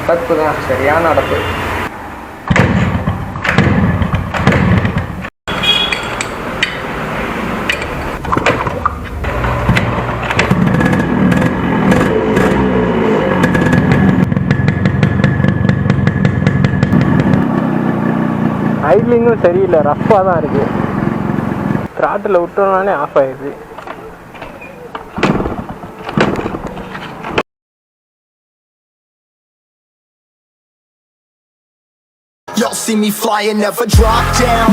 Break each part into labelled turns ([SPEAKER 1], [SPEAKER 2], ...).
[SPEAKER 1] அடப்பு தான், சரியான அடப்பு. ஐட்லிங்கும் சரியில்லை, ரஃப்பாக தான் இருக்குது. த்ராட்டில் விட்டோம்னாலே ஆஃப் ஆயிடுது.
[SPEAKER 2] Y'all see me flying, never drop down,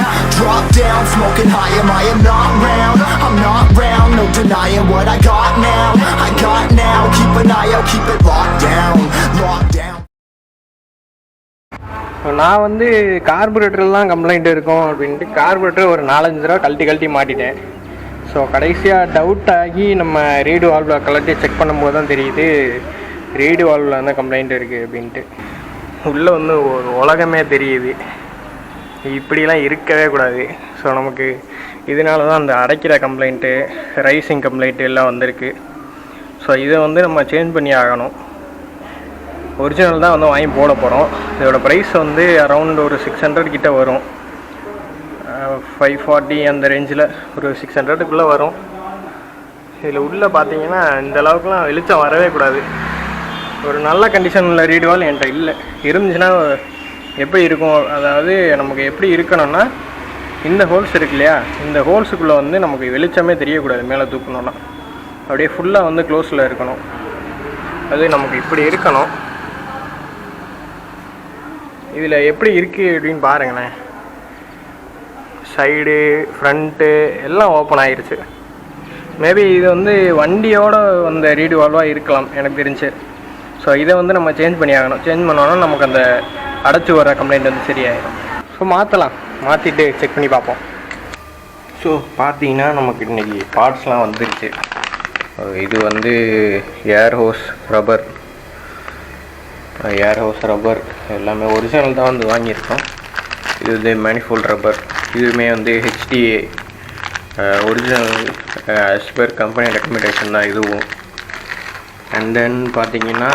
[SPEAKER 2] smoking high, I am not round, I'm not round, no denying what I got now, keep an eye out, keep it locked down.
[SPEAKER 1] நான் வந்து கார்பரேட்டரில் தான் complaint இருக்கும் அப்படின்ட்டு carburettor ஒரு 4-5 தடவை கழட்டி மாட்டிட்டேன். So கடைசியாக doubt ஆகி நம்ம ரீடு வால்வில் கலட்டி செக் பண்ணும்போது தான் தெரியுது ரீடு வால்வில் வந்து கம்ப்ளைண்ட் இருக்குது அப்படின்ட்டு. உள்ளே வந்து ஒரு உலகமே தெரியுது. இப்படிலாம் இருக்கவே கூடாது. ஸோ நமக்கு இதனால தான் அந்த அடைக்கிற கம்ப்ளைண்ட்டு, ரைசிங் கம்ப்ளைண்ட்டு எல்லாம் வந்திருக்கு. ஸோ இதை வந்து நம்ம சேஞ்ச் பண்ணி ஆகணும். ஒரிஜினல் தான் வந்து வாங்கி போட போகிறோம். இதோட ப்ரைஸ் வந்து அரௌண்ட் ஒரு 600 கிட்ட வரும். 540 அந்த ரேஞ்சில் ஒரு 600க்குள்ளே வரும். இதில் உள்ளே பார்த்தீங்கன்னா இந்த அளவுக்குலாம் வெளிச்சம் வரவே கூடாது. ஒரு நல்ல கண்டிஷனில் ரீடு வால் என்கிட்ட இல்லை. இருந்துச்சுன்னா எப்படி இருக்கும், அதாவது நமக்கு எப்படி இருக்கணும்னா இந்த ஹோல்ஸ் இருக்கு இல்லையா, இந்த ஹோல்ஸுக்குள்ளே வந்து நமக்கு வெளிச்சமே தெரியக்கூடாது. மேலே தூக்கணும்னா அப்படியே ஃபுல்லாக வந்து க்ளோஸில் இருக்கணும். அது நமக்கு இப்படி இருக்கணும். இதில் எப்படி இருக்குது அப்படின்னு பாருங்களேன். சைடு ஃப்ரண்ட்டு எல்லாம் ஓப்பன் ஆகிருச்சு. மேபி இது வந்து வண்டியோட வந்த ரீடு வால்வாக இருக்கலாம் எனக்கு தெரிஞ்சு. ஸோ இதை வந்து நம்ம சேஞ்ச் பண்ணி ஆகணும். சேஞ்ச் பண்ணோன்னா நமக்கு அந்த அடைச்சி வர கம்ப்ளைண்ட் வந்து சரியாயிடும். ஸோ மாற்றிட்டு செக் பண்ணி பார்ப்போம். ஸோ பார்த்தீங்கன்னா நமக்கு இன்றைக்கி பார்ட்ஸ்லாம் வந்துருச்சு. இது வந்து ஏர் ஹோஸ் ரப்பர் எல்லாமே ஒரிஜினல் தான் வந்து வாங்கியிருக்கோம். இது வந்து மேனிஃபோல்ட் ரப்பர். இதுவுமே வந்து HDA original as per company recommendation தான் இதுவும். அண்ட் தென் பார்த்தீங்கன்னா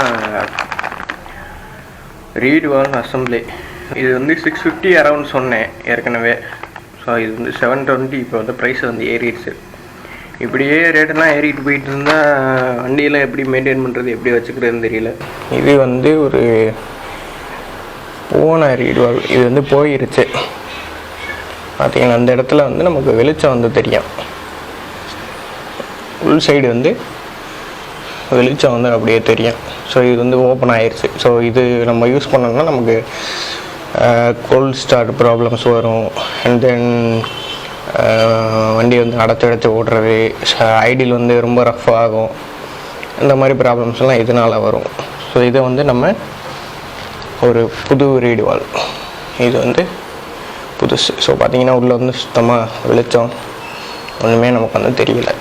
[SPEAKER 1] ரீடு வால் அசம்பிளி. இது வந்து 650 அரௌண்ட் சொன்னேன் ஏற்கனவே. ஸோ இது வந்து 720. இப்போ வந்து ப்ரைஸ் வந்து ஏறிடுச்சு. இப்படியே ரேட்டெல்லாம் ஏறிட்டு போயிட்டு இருந்தால் வண்டியெல்லாம் எப்படி மெயின்டைன் பண்ணுறது, எப்படி வச்சுக்கிறதுன்னு தெரியல. இது வந்து ஒரு போன ரீடு வால். இது வந்து போயிருச்சு. பார்த்தீங்கன்னா அந்த இடத்துல வந்து நமக்கு வெளிச்சம் வந்து தெரியும். உள் சைடு வந்து வெளிச்சம் வந்து அப்படியே தெரியும். ஸோ இது வந்து ஓப்பன் ஆயிடுச்சு. ஸோ இது நம்ம யூஸ் பண்ணோம்னா நமக்கு கோல்ட் ஸ்டார்ட் ப்ராப்ளம்ஸ் வரும். அண்ட் தென் வண்டி வந்து அடைச்சி ஓடுறது, ஐடியில் வந்து ரொம்ப ரஃப் ஆகும். இந்த மாதிரி ப்ராப்ளம்ஸ்லாம் இதனால் வரும். ஸோ இதை வந்து நம்ம ஒரு புது ரீடு வால், இது வந்து புதுசு. ஸோ பார்த்திங்கன்னா உள்ளே வந்து சுத்தமாக வெளிச்சம் ஒன்றுமே நமக்கு வந்து தெரியல.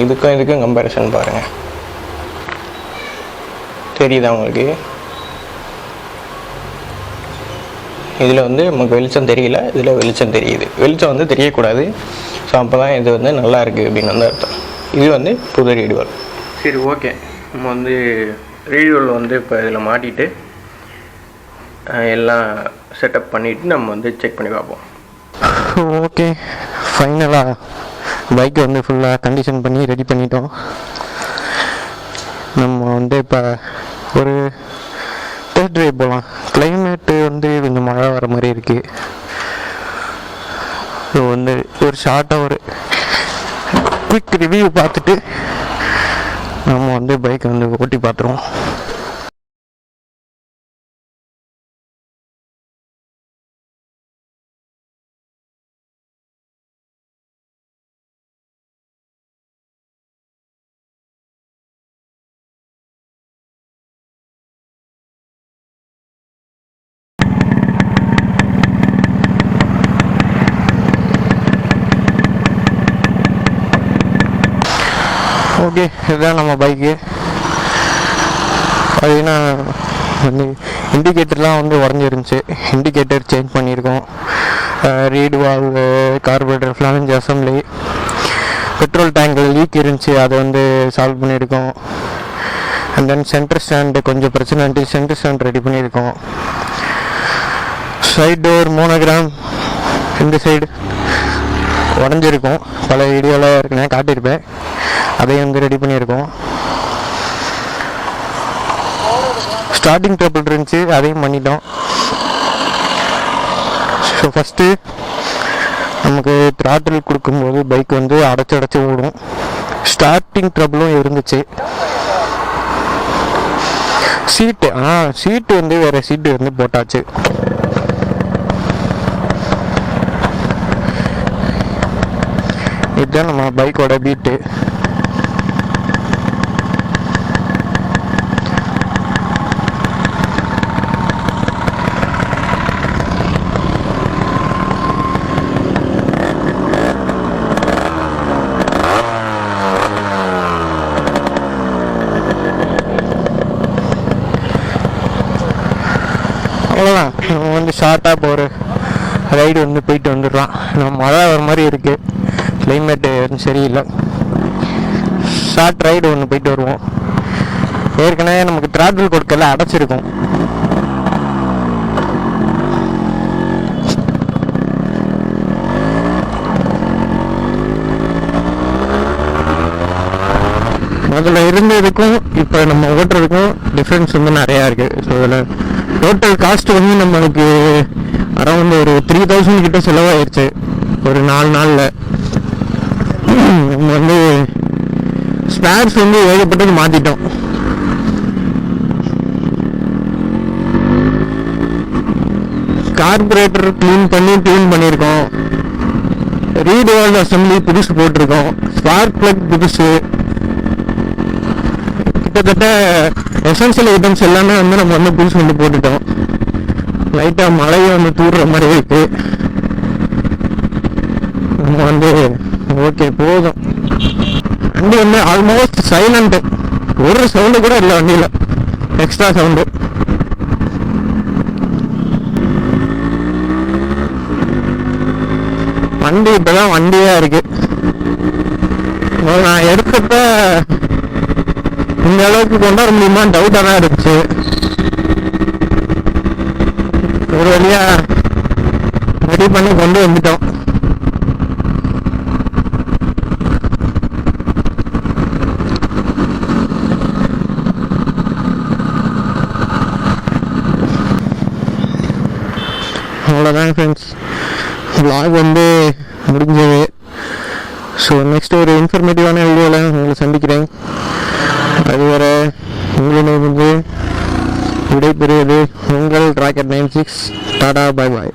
[SPEAKER 1] இதுக்கும் கம்பேரிசன் பாருங்கள், தெரியுதா உங்களுக்கு? இதில் வந்து நமக்கு வெளிச்சம் தெரியல, இதில் வெளிச்சம் தெரியுது. வெளிச்சம் வந்து தெரியக்கூடாது. ஸோ அப்போ தான் இது வந்து நல்லா இருக்குது அப்படின்னு வந்து அர்த்தம். இது வந்து புது ரீடு வால். சரி, ஓகே. நம்ம வந்து ரீடு வால் வந்து இப்போ இதில் மாட்டிட்டு எல்லாம் செட்டப் பண்ணிவிட்டு நம்ம வந்து செக் பண்ணி பார்ப்போம். ஓகே, ஃபைனலாக பைக்கை வந்து ஃபுல்லாக கண்டிஷன் பண்ணி ரெடி பண்ணிட்டோம். நம்ம வந்து இப்போ ஒரு டெஸ்ட் ட்ரைவ் போகலாம். கிளைமேட்டு வந்து கொஞ்சம் மழை வர மாதிரி இருக்குது. ஸோ வந்து ஒரு ஷார்ட்டாக ஒரு குவிக் ரிவ்யூ பார்த்துட்டு நம்ம வந்து பைக்கை வந்து ஓட்டி பார்த்துருவோம். ஓகே, இதுதான் நம்ம பைக்கு. பார்த்தீங்கன்னா வந்து இண்டிகேட்டர்லாம் வந்து உடஞ்சிருந்துச்சு. இண்டிகேட்டர் சேஞ்ச் பண்ணியிருக்கோம். ரீடு வால், கார்பரேட்டர் ஃப்ளானேஜ் அசம்பிளி, பெட்ரோல் டேங்கில் லீக் இருந்துச்சு, அதை வந்து சால்வ் பண்ணியிருக்கோம். அண்ட் தென் சென்டர் ஸ்டாண்டு கொஞ்சம் பிரச்சனை, சென்டர் ஸ்டாண்ட் ரெடி பண்ணியிருக்கோம். சைட் டோர் மோனோகிராம் இந்த சைடு உடஞ்சிருக்கும், பல வீடியோவில் இருக்குன்னு காட்டியிருப்பேன், அதையும் வந்து ரெடி பண்ணியிருக்கோம். ஸ்டார்டிங் ட்ரபிள் இருந்துச்சு, அதையும் பண்ணிட்டோம். ஸோ ஃபஸ்ட்டு நமக்கு த்ராட்டில் கொடுக்கும்போது பைக் வந்து அடைச்சி ஓடும். ஸ்டார்டிங் ட்ரபிளும் இருந்துச்சு. சீட்டு வந்து வேறு சீட்டு வந்து போட்டாச்சு. இதுதான் நம்ம பைக்கோட பீட்டு. அவ்வளோதான், நம்ம வந்து ஷார்ட்டாக போகிற ரைடு வந்து போயிட்டு வந்துடலாம். நம்ம மழை வர மாதிரி இருக்குது, கிளைமேட்டு சரியில்லை. ஷார்ட் ரைடு ஒன்று போயிட்டு வருவோம். ஏற்கனவே நமக்கு த்ராட்டில் கொடுக்கல அடைச்சிருக்கும். முதல்ல இருந்ததுக்கும் இப்போ நம்ம ஓட்டுறதுக்கும் டிஃப்ரென்ஸ் வந்து நிறையா இருக்குது. ஸோ இதில் டோட்டல் காஸ்ட் வந்து நம்மளுக்கு அரௌண்ட் ஒரு 3000 கிட்ட செலவாயிருச்சு ஒரு 4 நாளில். நம்ம வந்து ஸ்பேர்ஸ் வந்து ஏகப்பட்டது மாற்றிட்டோம். கார்பரேட்டர் க்ளீன் பண்ணி ட்யூன் பண்ணியிருக்கோம். ரீட் வால்வ் அசம்பிளி புதுசு போட்டிருக்கோம். ஸ்பார்க் பிளக் புதுசு. கிட்டத்தட்ட எசென்சியல் ஐட்டம்ஸ் எல்லாமே வந்து நம்ம வந்து புதுசு வந்து போட்டுட்டோம். லைட்டாக மழையை வந்து தூடுற மாதிரி இருக்கு. நம்ம வந்து ஓகே போதும். வண்டி வந்து ஆல்மோஸ்ட் சைலண்ட்டு, ஒரு சவுண்டு கூட இல்லை வண்டியில், எக்ஸ்ட்ரா சவுண்டு. வண்டி இப்போதான் வண்டியாக இருக்கு. நான் எடுத்தப்ப இந்த அளவுக்கு கொண்டு வர முடியுமா டவுட்டாக தான் இருந்துச்சு. ஒரு வழியா ரெடி பண்ணி கொண்டு வந்துட்டோம். அவ்வளோதான் ஃப்ரெண்ட்ஸ், vlog வந்து முடிஞ்சது. ஸோ நெக்ஸ்ட் ஒரு இன்ஃபர்மேட்டிவான வீடியோவில் உங்களை சந்திக்கிறேன். அதுவரை உங்களிடம் விடைபெறுவது உங்கள் ராக்கெட் 96. டாடா, பாய் பாய்.